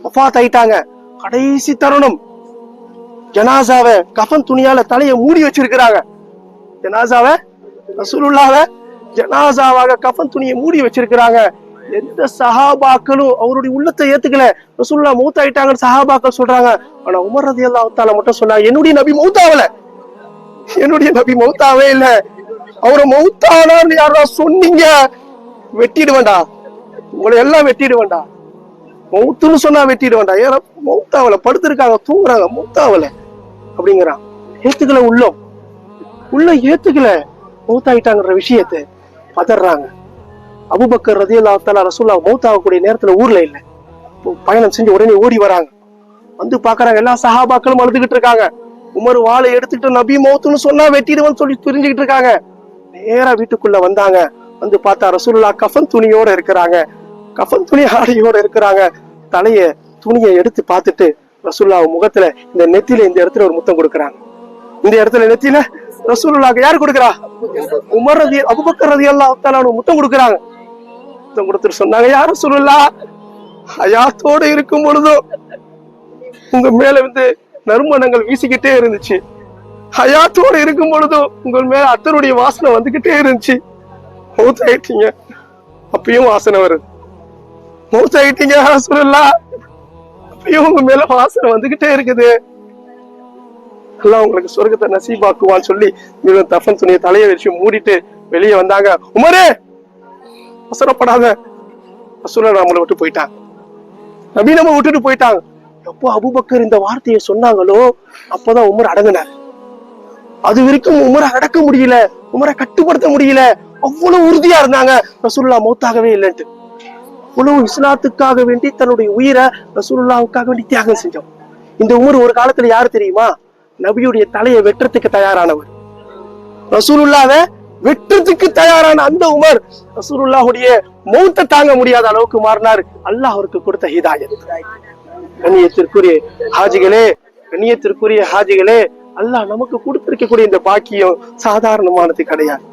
வஃபாத் ஆயிட்டாங்க. கடைசி தருணம் ஜனாசாவை கஃன் துணியால தலையை மூடி வச்சிருக்கிறாங்க. ஜனாசாவை ரசூலுல்லாஹ்வை ஜனாசாவாக கஃன் துணியை மூடி வச்சிருக்கிறாங்க. எந்த சஹாபாக்களும் அவருடைய உள்ளத்தை ஏத்துக்கல. ரசூலுல்லாஹ் மௌத் ஆயிட்டாங்கன்னு சஹாபாக்கள் சொல்றாங்க. ஆனா உமர் ரலியல்லாஹு தஆலா மட்டும் சொன்னாங்க, என்னுடைய நபி மௌத்தாவல, என்னுடைய நபி மௌத்தாவே இல்ல. அவரை மௌத்தானான்னு யாரா சொன்னீங்க, வெட்டிடுவேண்டா, உங்களை எல்லாம் வெட்டிடுவேண்டா. மௌத்துன்னு சொன்னா வெட்டிடுவேண்டா. ஏன்னா மௌத்தாவல, படுத்திருக்காங்க, தூங்குறாங்க, மௌத்தாவல அப்படிங்கிறான். ஏத்துக்கல, உள்ள ஏத்துக்கல மௌத்தாயிட்டாங்கிற விஷயத்தை. பதறாங்க. அபூபக்கர் ரலியல்லாஹு தஆலா ரசூலுல்லாஹ் மௌத்தாகக்கூடிய நேரத்துல ஊர்ல இல்ல, பயணம் செஞ்சு உடனே ஓடி வராங்க. வந்து பாக்குறாங்க, எல்லா சஹாபாக்களும் அழுதுகிட்டு இருக்காங்க. உமர் வாளை எடுத்துக்கிட்டு நபி மௌத்துன்னு சொன்னா வெட்டிடுவோன்னு சொல்லி தெரிஞ்சுக்கிட்டு இருக்காங்க. நேரா வீட்டுக்குள்ள வந்தாங்க. வந்து பார்த்தா ரசூலுல்லாஹ் கஃன் துணியோட இருக்கிறாங்க, கஃன் துணி ஆடையோட இருக்கிறாங்க. துணியை எடுத்து பார்த்துட்டு ரசூலுல்லாஹ் முகத்துல இந்த நெத்தியில இந்த இடத்துல ஒரு முத்தம் கொடுக்குறாங்க. இந்த இடத்துல நெத்தியில ரசூலுல்லாஹ் யாரு கொடுக்குறா? உமர் அபூபக்கர் ரலியல்லாஹு தஆலா முத்தம் கொடுக்குறாங்க. முத்தம் கொடுத்துட்டு சொன்னாங்க, யா ரசூலுல்லாஹ், ஹயாத்தோட இருக்கும் பொழுதும் உங்க மேல வந்து நறுமணங்கள் வீசிக்கிட்டே இருந்துச்சு. ஹயாத்தோட இருக்கும் பொழுதும் உங்கள் மேல அத்தருடைய வாசனை வந்துகிட்டே இருந்துச்சு. மௌத் ஆயிட்டீங்க, அப்பயும் வாசனை வருது. மௌத் ஆயிட்டீங்க ரசூலுல்லாஹ், அப்பயும் உங்க மேல வாசனை வந்துகிட்டே இருக்குது. அல்லாஹ் உங்களுக்கு சொர்க்கத்தை நசீபாக்குவான்னு சொல்லி கஃன் துணியை தலையை வச்சு மூடிட்டு வெளியே வந்தாங்க. உமரே, அவசரப்படாத, ரசூலுல்லாஹ் நம்மளை விட்டு போயிட்டாங்க, நபி நம்ம விட்டுட்டு போயிட்டாங்க. எப்போ அபூபக்கர் இந்த வார்த்தையை சொன்னாங்களோ அப்பதான் உமர் அடங்கினார். அது வரைக்கும் உமரை அடக்க முடியல, உமரை கட்டுப்படுத்த முடியல. அவ்வளவு உறுதியா இருந்தாங்க ரசூலுல்லாஹ் மௌத்தாகவே இல்லைன்ட்டு. அவ்வளவு இஸ்லாத்துக்காக வேண்டி தன்னுடைய உயிரை ரசூலுல்லாஹ்வுக்காக வேண்டி தியாகம் செஞ்சோம். இந்த உமர் ஒரு காலத்துல யாரு தெரியுமா? நபியுடைய தலையை வெட்டுறதுக்கு தயாரானவர். ரசூலுல்லாஹ்வை வெட்டுறதுக்கு தயாரான அந்த உமர் ரசூலுல்லாஹ்வுடைய மௌத்தை தாங்க முடியாத அளவுக்கு மாறினார். அல்லாஹ் அவருக்கு கொடுத்த ஹிதாயத். கண்ணியத்திற்குரிய ஹாஜிகளே, அல்லாஹ் நமக்கு கொடுத்திருக்கக்கூடிய இந்த பாக்கியம் சாதாரணமானது கிடையாது.